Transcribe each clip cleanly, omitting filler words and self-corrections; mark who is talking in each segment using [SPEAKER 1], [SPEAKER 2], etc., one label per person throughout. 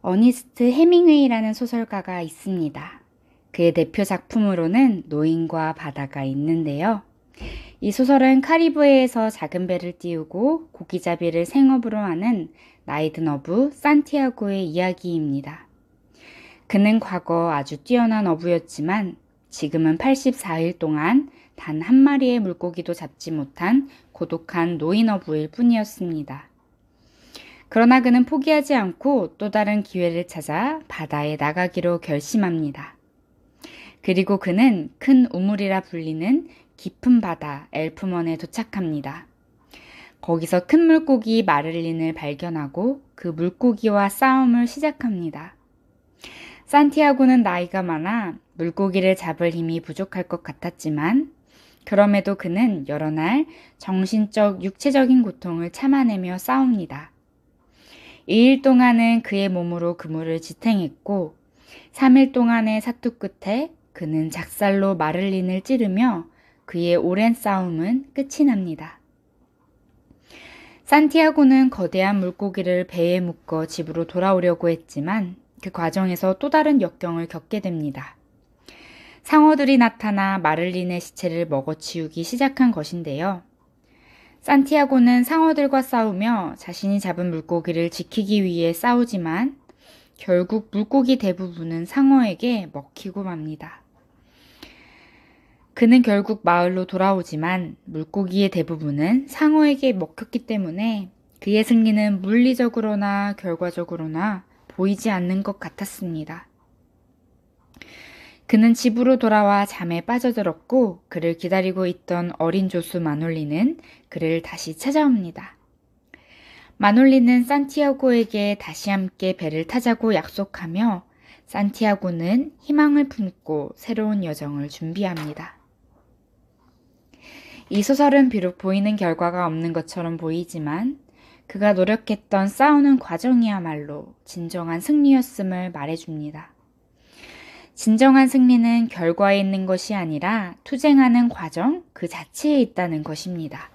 [SPEAKER 1] 어니스트 해밍웨이라는 소설가가 있습니다. 그의 대표 작품으로는 노인과 바다가 있는데요. 이 소설은 카리브해에서 작은 배를 띄우고 고기잡이를 생업으로 하는 나이든 어부 산티아고의 이야기입니다. 그는 과거 아주 뛰어난 어부였지만 지금은 84일 동안 단 한 마리의 물고기도 잡지 못한 고독한 노인 어부일 뿐이었습니다. 그러나 그는 포기하지 않고 또 다른 기회를 찾아 바다에 나가기로 결심합니다. 그리고 그는 큰 우물이라 불리는 깊은 바다 엘프먼에 도착합니다. 거기서 큰 물고기 마를린을 발견하고 그 물고기와 싸움을 시작합니다. 산티아고는 나이가 많아 물고기를 잡을 힘이 부족할 것 같았지만 그럼에도 그는 여러 날 정신적, 육체적인 고통을 참아내며 싸웁니다. 2일 동안은 그의 몸으로 그물을 지탱했고 3일 동안의 사투 끝에 그는 작살로 마를린을 찌르며 그의 오랜 싸움은 끝이 납니다. 산티아고는 거대한 물고기를 배에 묶어 집으로 돌아오려고 했지만 그 과정에서 또 다른 역경을 겪게 됩니다. 상어들이 나타나 마를린의 시체를 먹어치우기 시작한 것인데요. 산티아고는 상어들과 싸우며 자신이 잡은 물고기를 지키기 위해 싸우지만 결국 물고기 대부분은 상어에게 먹히고 맙니다. 그는 결국 마을로 돌아오지만 물고기의 대부분은 상어에게 먹혔기 때문에 그의 승리는 물리적으로나 결과적으로나 보이지 않는 것 같았습니다. 그는 집으로 돌아와 잠에 빠져들었고 그를 기다리고 있던 어린 조수 마놀리는 그를 다시 찾아옵니다. 마놀리는 산티아고에게 다시 함께 배를 타자고 약속하며 산티아고는 희망을 품고 새로운 여정을 준비합니다. 이 소설은 비록 보이는 결과가 없는 것처럼 보이지만 그가 노력했던 싸우는 과정이야말로 진정한 승리였음을 말해줍니다. 진정한 승리는 결과에 있는 것이 아니라 투쟁하는 과정 그 자체에 있다는 것입니다.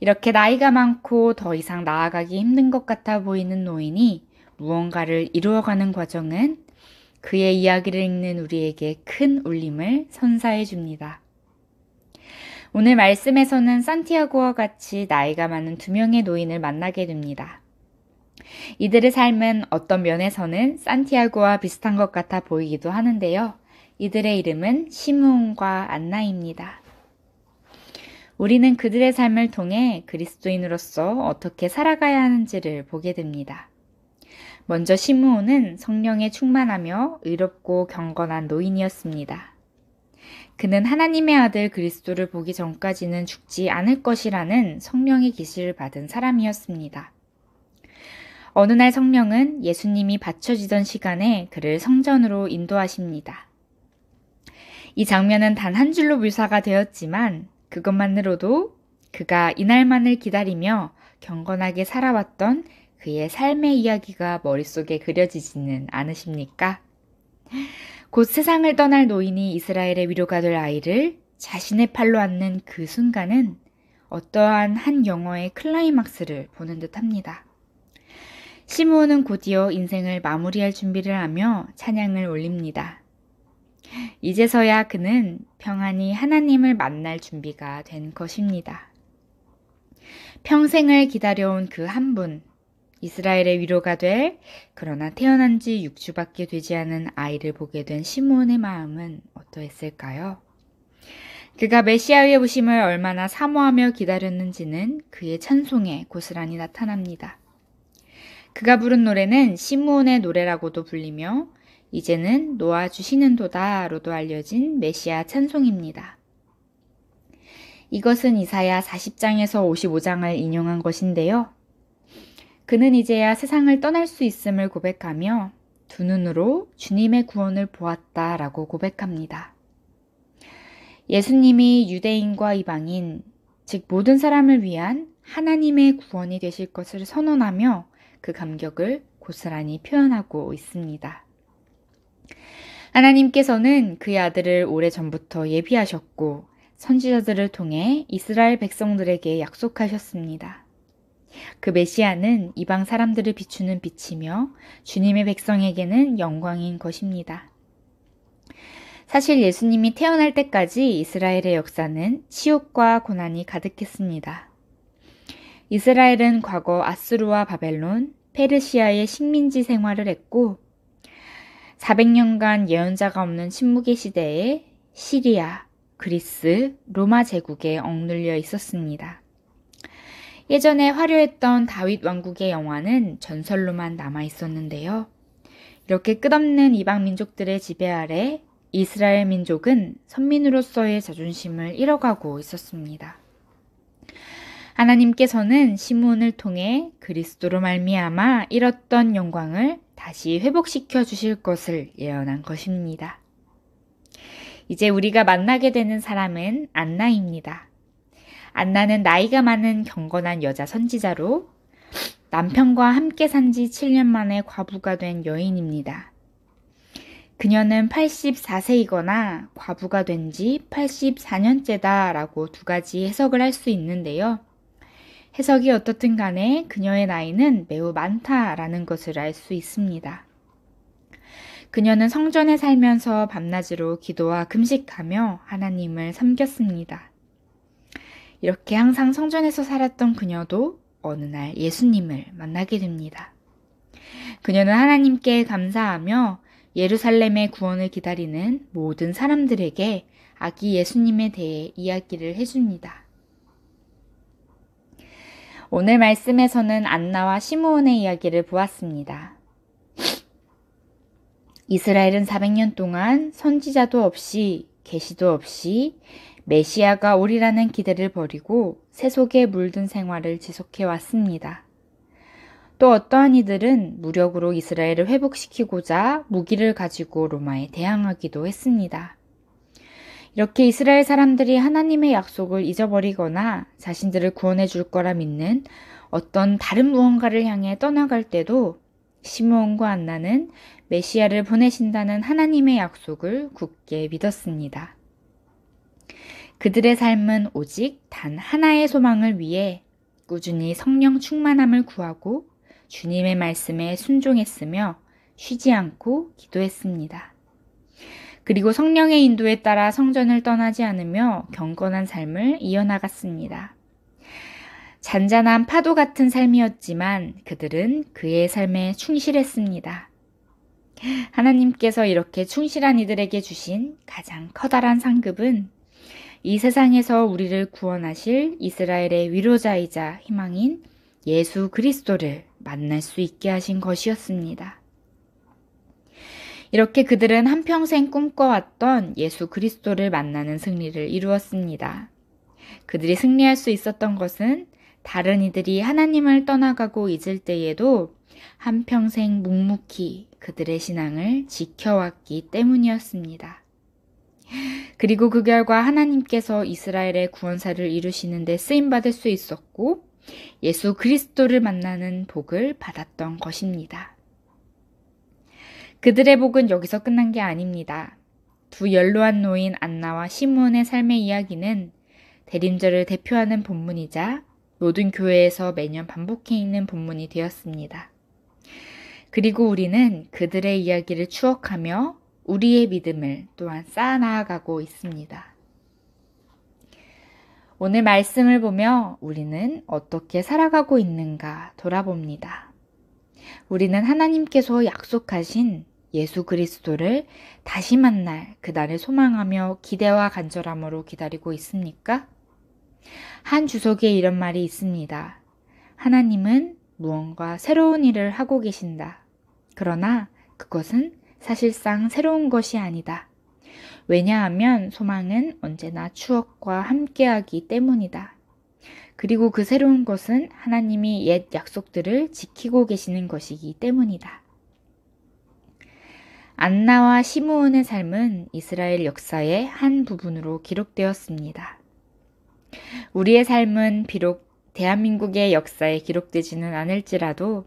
[SPEAKER 1] 이렇게 나이가 많고 더 이상 나아가기 힘든 것 같아 보이는 노인이 무언가를 이루어가는 과정은 그의 이야기를 읽는 우리에게 큰 울림을 선사해 줍니다. 오늘 말씀에서는 산티아고와 같이 나이가 많은 두 명의 노인을 만나게 됩니다. 이들의 삶은 어떤 면에서는 산티아고와 비슷한 것 같아 보이기도 하는데요. 이들의 이름은 시므온과 안나입니다. 우리는 그들의 삶을 통해 그리스도인으로서 어떻게 살아가야 하는지를 보게 됩니다. 먼저 시므온은 성령에 충만하며 의롭고 경건한 노인이었습니다. 그는 하나님의 아들 그리스도를 보기 전까지는 죽지 않을 것이라는 성령의 계시를 받은 사람이었습니다. 어느 날 성령은 예수님이 바쳐지던 시간에 그를 성전으로 인도하십니다. 이 장면은 단 한 줄로 묘사가 되었지만 그것만으로도 그가 이날만을 기다리며 경건하게 살아왔던 그의 삶의 이야기가 머릿속에 그려지지는 않으십니까? 곧 세상을 떠날 노인이 이스라엘의 위로가 될 아이를 자신의 팔로 안는 그 순간은 어떠한 한 영화의 클라이막스를 보는 듯합니다. 시므온은 곧이어 인생을 마무리할 준비를 하며 찬양을 올립니다. 이제서야 그는 평안히 하나님을 만날 준비가 된 것입니다. 평생을 기다려온 그 한 분, 이스라엘의 위로가 될 그러나 태어난 지 6주밖에 되지 않은 아이를 보게 된 시므온의 마음은 어떠했을까요? 그가 메시아의 오심을 얼마나 사모하며 기다렸는지는 그의 찬송에 고스란히 나타납니다. 그가 부른 노래는 시므온의 노래라고도 불리며 이제는 놓아주시는도다로도 알려진 메시아 찬송입니다. 이것은 이사야 40장에서 55장을 인용한 것인데요. 그는 이제야 세상을 떠날 수 있음을 고백하며 두 눈으로 주님의 구원을 보았다라고 고백합니다. 예수님이 유대인과 이방인, 즉 모든 사람을 위한 하나님의 구원이 되실 것을 선언하며 그 감격을 고스란히 표현하고 있습니다. 하나님께서는 그의 아들을 오래전부터 예비하셨고 선지자들을 통해 이스라엘 백성들에게 약속하셨습니다. 그 메시아는 이방 사람들을 비추는 빛이며 주님의 백성에게는 영광인 것입니다. 사실 예수님이 태어날 때까지 이스라엘의 역사는 치욕과 고난이 가득했습니다. 이스라엘은 과거 아수르와 바벨론, 페르시아의 식민지 생활을 했고 400년간 예언자가 없는 침묵의 시대에 시리아, 그리스, 로마 제국에 억눌려 있었습니다. 예전에 화려했던 다윗 왕국의 영화는 전설로만 남아 있었는데요. 이렇게 끝없는 이방 민족들의 지배 아래 이스라엘 민족은 선민으로서의 자존심을 잃어가고 있었습니다. 하나님께서는 시므온을 통해 그리스도로 말미암아 잃었던 영광을 다시 회복시켜 주실 것을 예언한 것입니다. 이제 우리가 만나게 되는 사람은 안나입니다. 안나는 나이가 많은 경건한 여자 선지자로 남편과 함께 산 지 7년 만에 과부가 된 여인입니다. 그녀는 84세이거나 과부가 된 지 84년째다라고 두 가지 해석을 할 수 있는데요. 해석이 어떻든 간에 그녀의 나이는 매우 많다라는 것을 알 수 있습니다. 그녀는 성전에 살면서 밤낮으로 기도와 금식하며 하나님을 섬겼습니다. 이렇게 항상 성전에서 살았던 그녀도 어느 날 예수님을 만나게 됩니다. 그녀는 하나님께 감사하며 예루살렘의 구원을 기다리는 모든 사람들에게 아기 예수님에 대해 이야기를 해줍니다. 오늘 말씀에서는 안나와 시므온의 이야기를 보았습니다. 이스라엘은 400년 동안 선지자도 없이 계시도 없이 메시아가 오리라는 기대를 버리고 세속에 물든 생활을 지속해 왔습니다. 또 어떠한 이들은 무력으로 이스라엘을 회복시키고자 무기를 가지고 로마에 대항하기도 했습니다. 이렇게 이스라엘 사람들이 하나님의 약속을 잊어버리거나 자신들을 구원해 줄 거라 믿는 어떤 다른 무언가를 향해 떠나갈 때도 시므온과 안나는 메시아를 보내신다는 하나님의 약속을 굳게 믿었습니다. 그들의 삶은 오직 단 하나의 소망을 위해 꾸준히 성령 충만함을 구하고 주님의 말씀에 순종했으며 쉬지 않고 기도했습니다. 그리고 성령의 인도에 따라 성전을 떠나지 않으며 경건한 삶을 이어나갔습니다. 잔잔한 파도 같은 삶이었지만 그들은 그의 삶에 충실했습니다. 하나님께서 이렇게 충실한 이들에게 주신 가장 커다란 상급은 이 세상에서 우리를 구원하실 이스라엘의 위로자이자 희망인 예수 그리스도를 만날 수 있게 하신 것이었습니다. 이렇게 그들은 한평생 꿈꿔왔던 예수 그리스도를 만나는 승리를 이루었습니다. 그들이 승리할 수 있었던 것은 다른 이들이 하나님을 떠나가고 잊을 때에도 한평생 묵묵히 그들의 신앙을 지켜왔기 때문이었습니다. 그리고 그 결과 하나님께서 이스라엘의 구원사를 이루시는 데 쓰임받을 수 있었고 예수 그리스도를 만나는 복을 받았던 것입니다. 그들의 복은 여기서 끝난 게 아닙니다. 두 연로한 노인 안나와 시므온의 삶의 이야기는 대림절을 대표하는 본문이자 모든 교회에서 매년 반복해 있는 본문이 되었습니다. 그리고 우리는 그들의 이야기를 추억하며 우리의 믿음을 또한 쌓아나가고 있습니다. 오늘 말씀을 보며 우리는 어떻게 살아가고 있는가 돌아봅니다. 우리는 하나님께서 약속하신 예수 그리스도를 다시 만날 그날을 소망하며 기대와 간절함으로 기다리고 있습니까? 한 주석에 이런 말이 있습니다. 하나님은 무언가 새로운 일을 하고 계신다. 그러나 그것은 사실상 새로운 것이 아니다. 왜냐하면 소망은 언제나 추억과 함께하기 때문이다. 그리고 그 새로운 것은 하나님이 옛 약속들을 지키고 계시는 것이기 때문이다. 안나와 시므온의 삶은 이스라엘 역사의 한 부분으로 기록되었습니다. 우리의 삶은 비록 대한민국의 역사에 기록되지는 않을지라도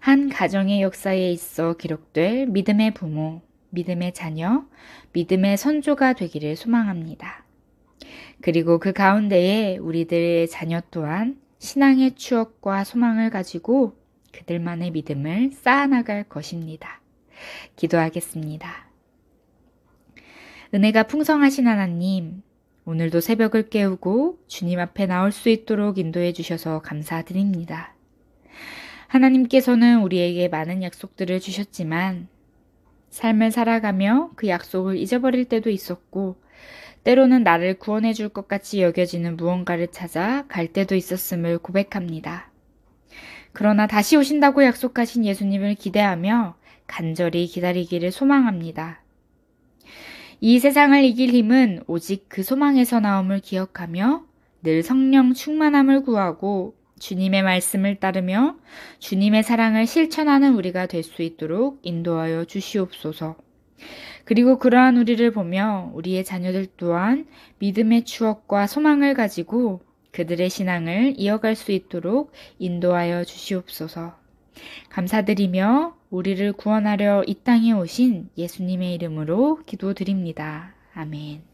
[SPEAKER 1] 한 가정의 역사에 있어 기록될 믿음의 부모, 믿음의 자녀, 믿음의 선조가 되기를 소망합니다. 그리고 그 가운데에 우리들의 자녀 또한 신앙의 추억과 소망을 가지고 그들만의 믿음을 쌓아나갈 것입니다. 기도하겠습니다. 은혜가 풍성하신 하나님, 오늘도 새벽을 깨우고 주님 앞에 나올 수 있도록 인도해 주셔서 감사드립니다. 하나님께서는 우리에게 많은 약속들을 주셨지만 삶을 살아가며 그 약속을 잊어버릴 때도 있었고 때로는 나를 구원해 줄 것 같이 여겨지는 무언가를 찾아 갈 때도 있었음을 고백합니다. 그러나 다시 오신다고 약속하신 예수님을 기대하며 간절히 기다리기를 소망합니다. 이 세상을 이길 힘은 오직 그 소망에서 나옴을 기억하며 늘 성령 충만함을 구하고 주님의 말씀을 따르며 주님의 사랑을 실천하는 우리가 될 수 있도록 인도하여 주시옵소서. 그리고 그러한 우리를 보며 우리의 자녀들 또한 믿음의 추억과 소망을 가지고 그들의 신앙을 이어갈 수 있도록 인도하여 주시옵소서. 감사드리며 우리를 구원하려 이 땅에 오신 예수님의 이름으로 기도드립니다. 아멘.